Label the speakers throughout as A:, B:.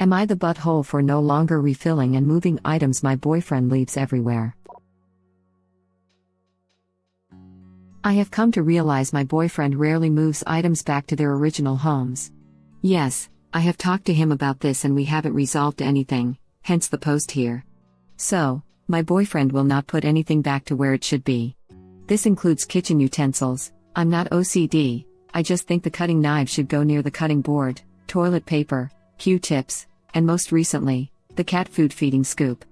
A: Am I the butthole for no longer refilling and moving items my boyfriend leaves everywhere? I have come to realize my boyfriend rarely moves items back to their original homes. Yes, I have talked to him about this and we haven't resolved anything, hence the post here. So, my boyfriend will not put anything back to where it should be. This includes kitchen utensils. I'm not OCD, I just think the cutting knife should go near the cutting board, toilet paper, Q-tips, and most recently, the cat food feeding scoop.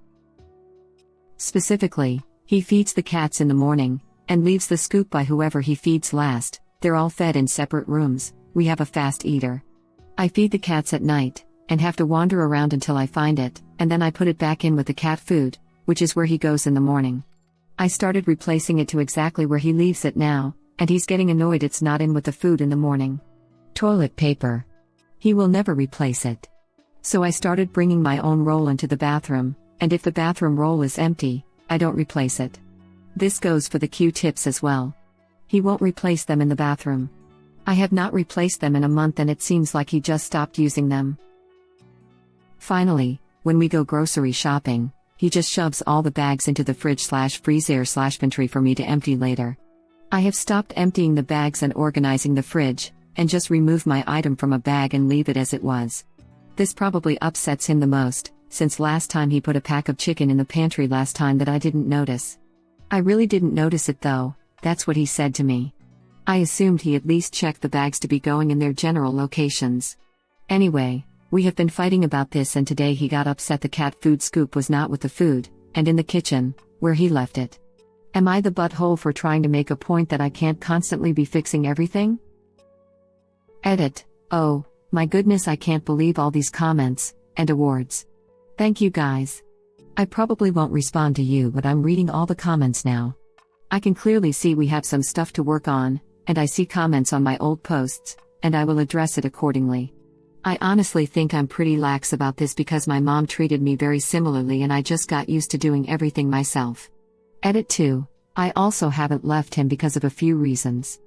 A: Specifically, he feeds the cats in the morning, and leaves the scoop by whoever he feeds last. They're all fed in separate rooms, we have a fast eater. I feed the cats at night, and have to wander around until I find it, and then I put it back in with the cat food, which is where he goes in the morning. I started replacing it to exactly where he leaves it now, and he's getting annoyed it's not in with the food in the morning. Toilet paper. He will never replace it. So I started bringing my own roll into the bathroom, and if the bathroom roll is empty, I don't replace it. This goes for the Q-tips as well. He won't replace them in the bathroom. I have not replaced them in a month and it seems like he just stopped using them. Finally, when we go grocery shopping, he just shoves all the bags into the fridge/freezer/pantry for me to empty later. I have stopped emptying the bags and organizing the fridge, and just remove my item from a bag and leave it as it was. This probably upsets him the most, since last time he put a pack of chicken in the pantry last time that I didn't notice. I really didn't notice it though, that's what he said to me. I assumed he at least checked the bags to be going in their general locations. Anyway, we have been fighting about this and today he got upset the cat food scoop was not with the food, and in the kitchen, where he left it. Am I the butthole for trying to make a point that I can't constantly be fixing everything? Edit. Oh, my goodness, I can't believe all these comments and awards. Thank you guys. I probably won't respond to you, but I'm reading all the comments now. I can clearly see we have some stuff to work on, and I see comments on my old posts, and I will address it accordingly. I honestly think I'm pretty lax about this because my mom treated me very similarly and I just got used to doing everything myself. Edit 2. I also haven't left him because of a few reasons.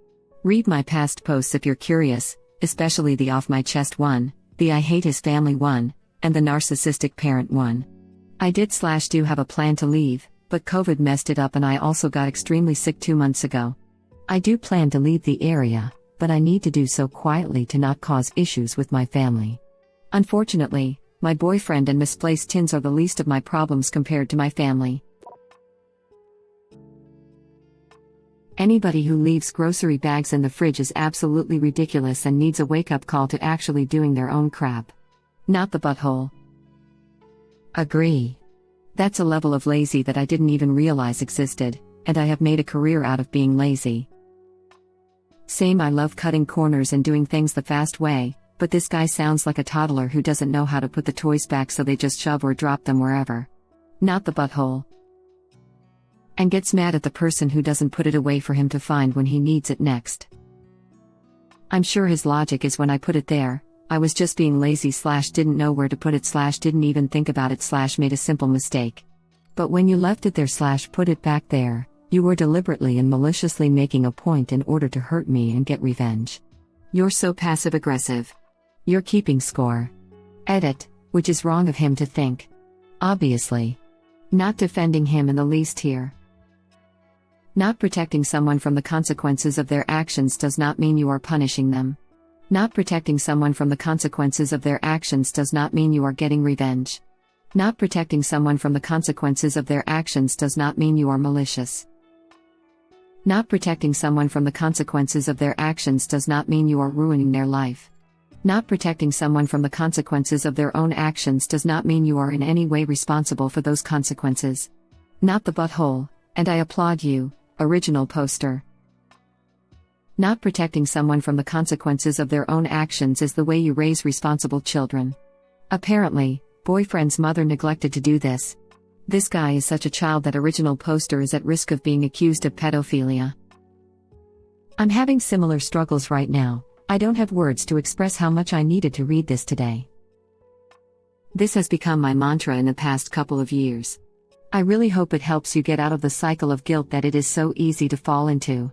A: Read my past posts if you're curious, especially the off my chest one, the I hate his family one, and the narcissistic parent one. I do have a plan to leave, but COVID messed it up and I also got extremely sick 2 months ago. I do plan to leave the area, but I need to do so quietly to not cause issues with my family. Unfortunately, my boyfriend and misplaced tins are the least of my problems compared to my family. Anybody who leaves grocery bags in the fridge is absolutely ridiculous and needs a wake-up call to actually doing their own crap. Not the butthole. Agree. That's a level of lazy that I didn't even realize existed, and I have made a career out of being lazy. Same, I love cutting corners and doing things the fast way, but this guy sounds like a toddler who doesn't know how to put the toys back so they just shove or drop them wherever. Not the butthole. And gets mad at the person who doesn't put it away for him to find when he needs it next. I'm sure his logic is when I put it there, I was just being lazy / didn't know where to put it / didn't even think about it / made a simple mistake. But when you left it there / put it back there, you were deliberately and maliciously making a point in order to hurt me and get revenge. You're so passive-aggressive. You're keeping score. Edit, which is wrong of him to think. Obviously. Not defending him in the least here. Not protecting someone from the consequences of their actions does not mean you are punishing them. Not protecting someone from the consequences of their actions does not mean you are getting revenge. Not protecting someone from the consequences of their actions does not mean you are malicious. Not protecting someone from the consequences of their actions does not mean you are ruining their life. Not protecting someone from the consequences of their own actions does not mean you are in any way responsible for those consequences. Not the butthole, and I applaud you, original poster. Not protecting someone from the consequences of their own actions is the way you raise responsible children. Apparently, boyfriend's mother neglected to do this. This guy is such a child that original poster is at risk of being accused of pedophilia. I'm having similar struggles right now. I don't have words to express how much I needed to read this today. This has become my mantra in the past couple of years. I really hope it helps you get out of the cycle of guilt that it is so easy to fall into.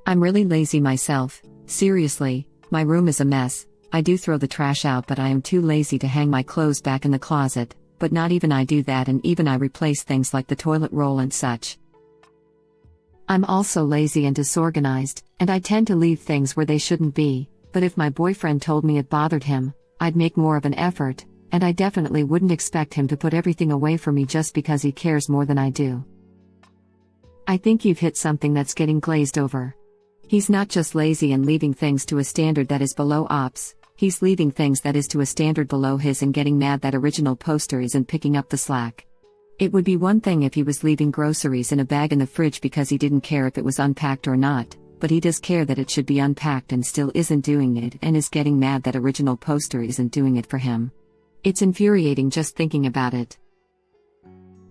A: I'm really lazy myself, seriously, my room is a mess, I do throw the trash out, but I am too lazy to hang my clothes back in the closet, but not even I do that, and even I replace things like the toilet roll and such. I'm also lazy and disorganized, and I tend to leave things where they shouldn't be, but if my boyfriend told me it bothered him, I'd make more of an effort, and I definitely wouldn't expect him to put everything away for me just because he cares more than I do. I think you've hit something that's getting glazed over. He's not just lazy and leaving things to a standard that is below ops, he's leaving things that is to a standard below his and getting mad that original poster isn't picking up the slack. It would be one thing if he was leaving groceries in a bag in the fridge because he didn't care if it was unpacked or not, but he does care that it should be unpacked and still isn't doing it, and is getting mad that original poster isn't doing it for him. It's infuriating just thinking about it.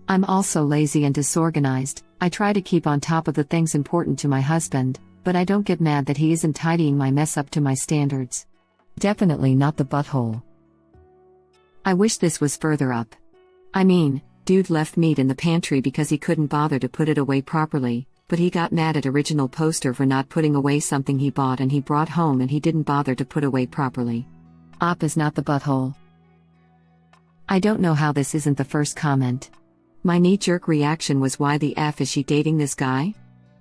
A: I'm also lazy and disorganized. I try to keep on top of the things important to my husband, but I don't get mad that he isn't tidying my mess up to my standards. Definitely not the butthole. I wish this was further up. I mean, dude left meat in the pantry because he couldn't bother to put it away properly, but he got mad at original poster for not putting away something he bought and he brought home and he didn't bother to put away properly. Op is not the butthole. I don't know how this isn't the first comment. My knee-jerk reaction was, why the F is she dating this guy?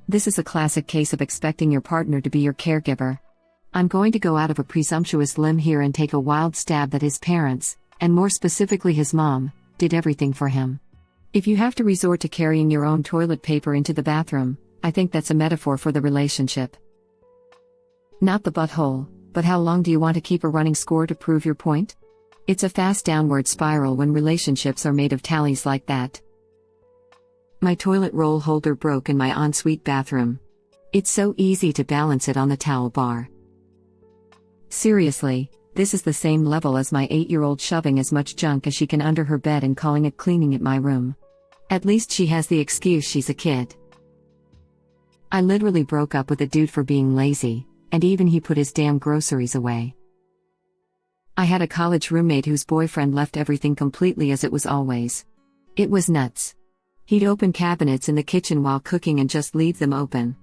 A: This is a classic case of expecting your partner to be your caregiver. I'm going to go out of a presumptuous limb here and take a wild stab that his parents, and more specifically his mom, did everything for him. If you have to resort to carrying your own toilet paper into the bathroom, I think that's a metaphor for the relationship. Not the butthole, but how long do you want to keep a running score to prove your point? It's a fast downward spiral when relationships are made of tallies like that. My toilet roll holder broke in my ensuite bathroom. It's so easy to balance it on the towel bar. Seriously, this is the same level as my 8-year-old shoving as much junk as she can under her bed and calling it cleaning at my room. At least she has the excuse she's a kid. I literally broke up with a dude for being lazy, and even he put his damn groceries away. I had a college roommate whose boyfriend left everything completely as it was always. It was nuts. He'd open cabinets in the kitchen while cooking and just leave them open.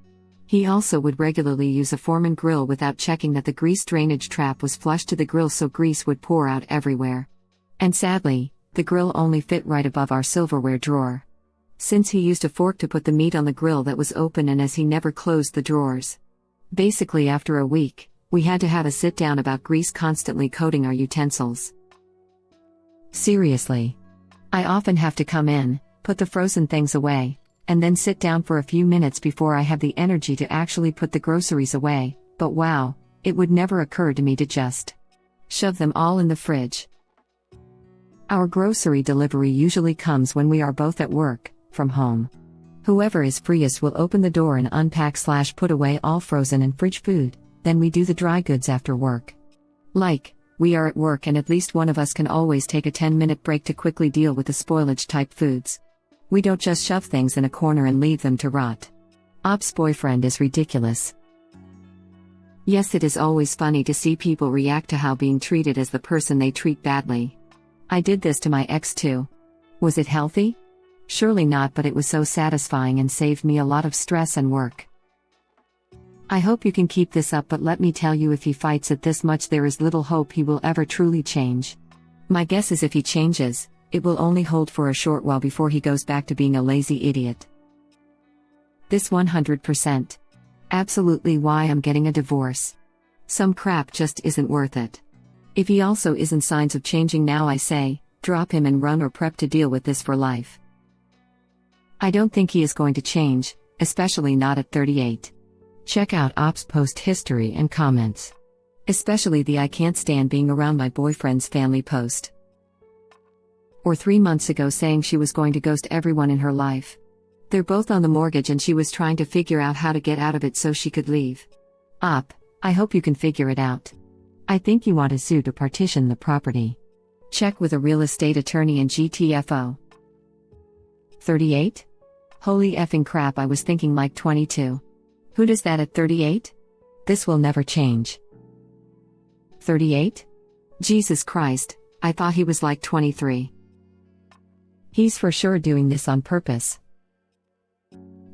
A: He also would regularly use a Foreman grill without checking that the grease drainage trap was flush to the grill, so grease would pour out everywhere. And sadly, the grill only fit right above our silverware drawer. Since he used a fork to put the meat on the grill that was open, and as he never closed the drawers. Basically, after a week, we had to have a sit-down about grease constantly coating our utensils. Seriously. I often have to come in, put the frozen things away, and then sit down for a few minutes before I have the energy to actually put the groceries away, but wow, it would never occur to me to just shove them all in the fridge. Our grocery delivery usually comes when we are both at work, from home. Whoever is freest will open the door and unpack/put away all frozen and fridge food. Then we do the dry goods after work. Like, we are at work and at least one of us can always take a 10-minute break to quickly deal with the spoilage-type foods. We don't just shove things in a corner and leave them to rot. Op's boyfriend is ridiculous. Yes, it is always funny to see people react to how being treated as the person they treat badly. I did this to my ex too. Was it healthy? Surely not, but it was so satisfying and saved me a lot of stress and work. I hope you can keep this up, but let me tell you, if he fights it this much, there is little hope he will ever truly change. My guess is if he changes, it will only hold for a short while before he goes back to being a lazy idiot. This 100%. Absolutely why I'm getting a divorce. Some crap just isn't worth it. If he also isn't signs of changing now, I say, drop him and run or prep to deal with this for life. I don't think he is going to change, especially not at 38. Check out Op's post history and comments. Especially the "I can't stand being around my boyfriend's family" post. Or 3 months ago saying she was going to ghost everyone in her life. They're both on the mortgage and she was trying to figure out how to get out of it so she could leave. Op, I hope you can figure it out. I think you want to sue to partition the property. Check with a real estate attorney and GTFO. 38? Holy effing crap, I was thinking like 22. Who does that at 38? This will never change. 38? Jesus Christ, I thought he was like 23. He's for sure doing this on purpose.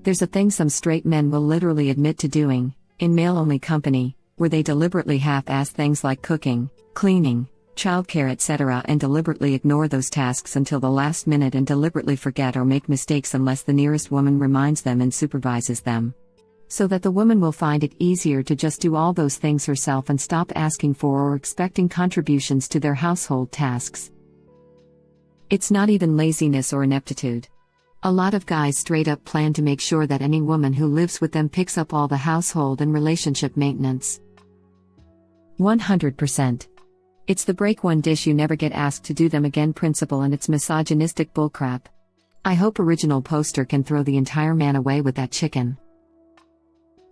A: There's a thing some straight men will literally admit to doing, in male-only company, where they deliberately half-ass things like cooking, cleaning, childcare, etc., and deliberately ignore those tasks until the last minute and deliberately forget or make mistakes unless the nearest woman reminds them and supervises them. So that the woman will find it easier to just do all those things herself and stop asking for or expecting contributions to their household tasks. It's not even laziness or ineptitude. A lot of guys straight up plan to make sure that any woman who lives with them picks up all the household and relationship maintenance. 100%. It's the break one dish you never get asked to do them again principle, and it's misogynistic bullcrap. I hope original poster can throw the entire man away with that chicken.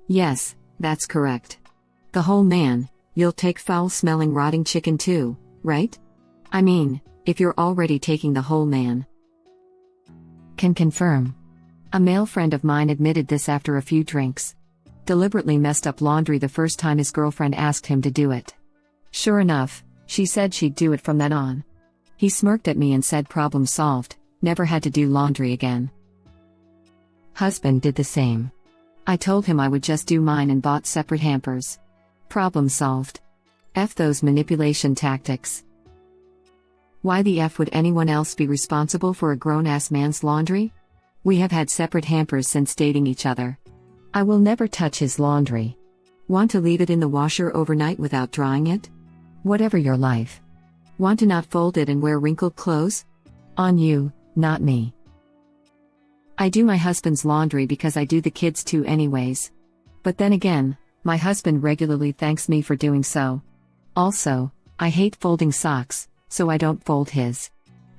A: Yes, that's correct. The whole man. You'll take foul-smelling rotting chicken too, right? I mean, if you're already taking the whole man. Can confirm. A male friend of mine admitted this after a few drinks. Deliberately messed up laundry the first time his girlfriend asked him to do it. Sure enough, she said she'd do it from then on. He smirked at me and said problem solved, never had to do laundry again. Husband did the same. I told him I would just do mine and bought separate hampers. Problem solved. F those manipulation tactics. Why the F would anyone else be responsible for a grown-ass man's laundry? We have had separate hampers since dating each other. I will never touch his laundry. Want to leave it in the washer overnight without drying it? Whatever your life. Want to not fold it and wear wrinkled clothes? On you, not me. I do my husband's laundry because I do the kids too anyways. But then again, my husband regularly thanks me for doing so. Also, I hate folding socks, so I don't fold his.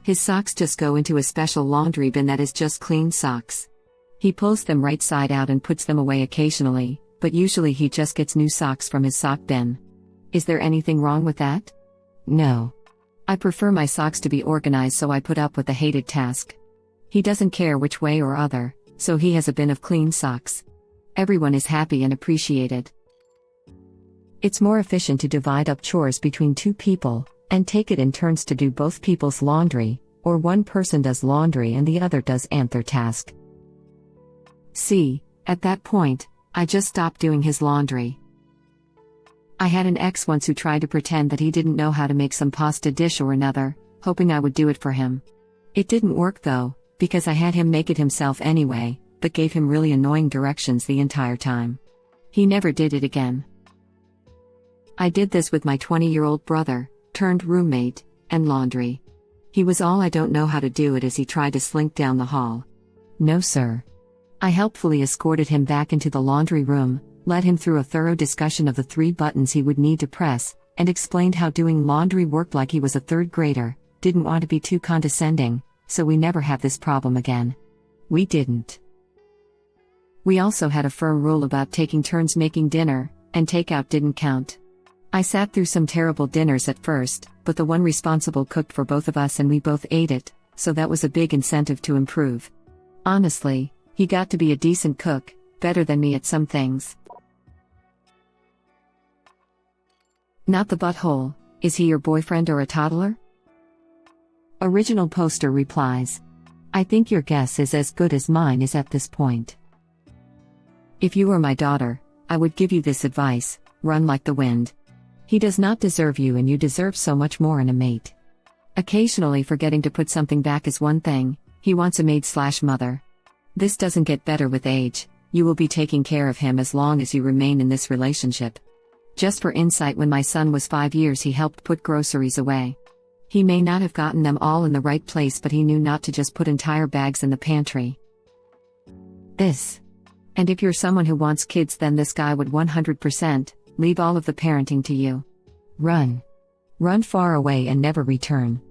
A: His socks just go into a special laundry bin that is just clean socks. He pulls them right side out and puts them away occasionally, but usually he just gets new socks from his sock bin. Is there anything wrong with that? No. I prefer my socks to be organized, so I put up with the hated task. He doesn't care which way or other, so he has a bin of clean socks. Everyone is happy and appreciated. It's more efficient to divide up chores between two people, and take it in turns to do both people's laundry, or one person does laundry and the other does their task. See, at that point, I just stopped doing his laundry. I had an ex once who tried to pretend that he didn't know how to make some pasta dish or another, hoping I would do it for him. It didn't work though, because I had him make it himself anyway, but gave him really annoying directions the entire time. He never did it again. I did this with my 20-year-old brother, turned roommate, and laundry. He was all I don't know how to do it as he tried to slink down the hall. No sir. I helpfully escorted him back into the laundry room, led him through a thorough discussion of the 3 buttons he would need to press, and explained how doing laundry worked like he was a 3rd grader, didn't want to be too condescending, so we never have this problem again. We didn't. We also had a firm rule about taking turns making dinner, and takeout didn't count. I sat through some terrible dinners at first, but the one responsible cooked for both of us and we both ate it, so that was a big incentive to improve. Honestly, he got to be a decent cook, better than me at some things. Not the butthole. Is he your boyfriend or a toddler? Original poster replies. I think your guess is as good as mine is at this point. If you were my daughter, I would give you this advice: run like the wind. He does not deserve you and you deserve so much more in a mate. Occasionally forgetting to put something back is one thing, he wants a maid/mother. This doesn't get better with age, you will be taking care of him as long as you remain in this relationship. Just for insight, when my son was 5 years he helped put groceries away. He may not have gotten them all in the right place, but he knew not to just put entire bags in the pantry. This. And if you're someone who wants kids, then this guy would 100% leave all of the parenting to you. Run. Run far away and never return.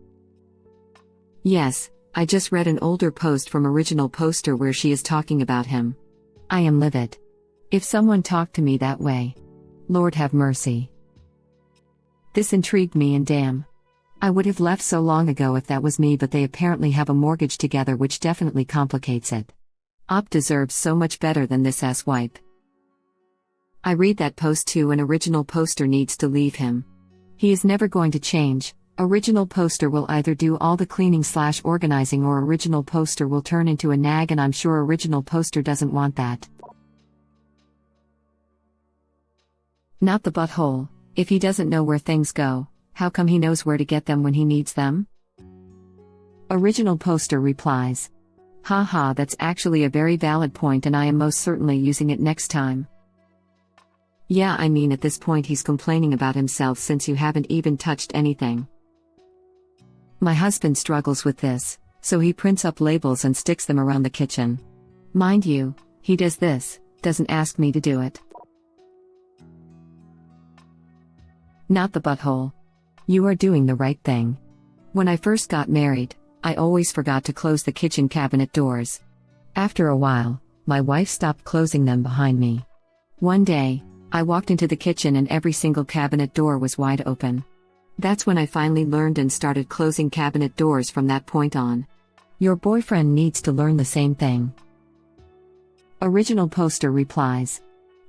A: Yes, I just read an older post from Original Poster where she is talking about him. I am livid. If someone talked to me that way. Lord have mercy. This intrigued me, and damn. I would have left so long ago if that was me, but they apparently have a mortgage together, which definitely complicates it. Op deserves so much better than this ass wipe. I read that post too, and Original Poster needs to leave him. He is never going to change. Original Poster will either do all the cleaning/organizing, or Original Poster will turn into a nag, and I'm sure Original Poster doesn't want that. Not the butthole. If he doesn't know where things go, how come he knows where to get them when he needs them? Original poster replies. Haha, that's actually a very valid point and I am most certainly using it next time. Yeah, I mean at this point he's complaining about himself since you haven't even touched anything. My husband struggles with this, so he prints up labels and sticks them around the kitchen. Mind you, he does this, doesn't ask me to do it. Not the butthole. You are doing the right thing. When I first got married, I always forgot to close the kitchen cabinet doors. After a while, my wife stopped closing them behind me. One day, I walked into the kitchen and every single cabinet door was wide open. That's when I finally learned and started closing cabinet doors from that point on. Your boyfriend needs to learn the same thing. Original poster replies.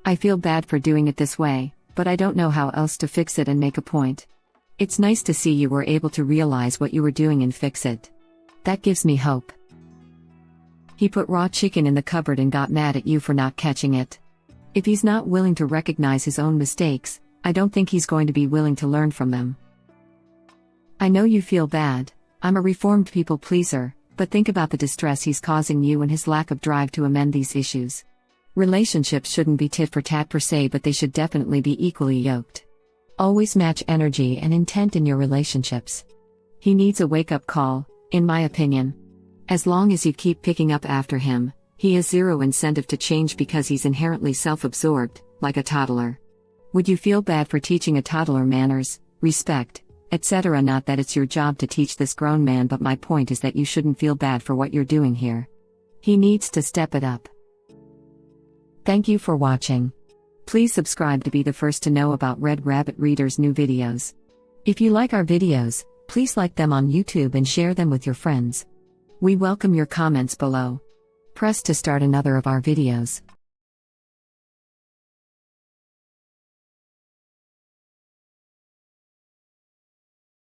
A: I feel bad for doing it this way, but I don't know how else to fix it and make a point. It's nice to see you were able to realize what you were doing and fix it. That gives me hope. He put raw chicken in the cupboard and got mad at you for not catching it. If he's not willing to recognize his own mistakes, I don't think he's going to be willing to learn from them. I know you feel bad. I'm a reformed people pleaser, but think about the distress he's causing you and his lack of drive to amend these issues. Relationships shouldn't be tit for tat per se, but they should definitely be equally yoked. Always match energy and intent in your relationships. He needs a wake-up call, in my opinion. As long as you keep picking up after him, he has zero incentive to change because he's inherently self-absorbed, like a toddler. Would you feel bad for teaching a toddler manners, respect, etc.? Not that it's your job to teach this grown man, but my point is that you shouldn't feel bad for what you're doing here. He needs to step it up. Thank you for watching. Please subscribe to be the first to know about Red Rabbit Reader's new videos. If you like our videos, please like them on YouTube and share them with your friends. We welcome your comments below. Press to start another of our videos.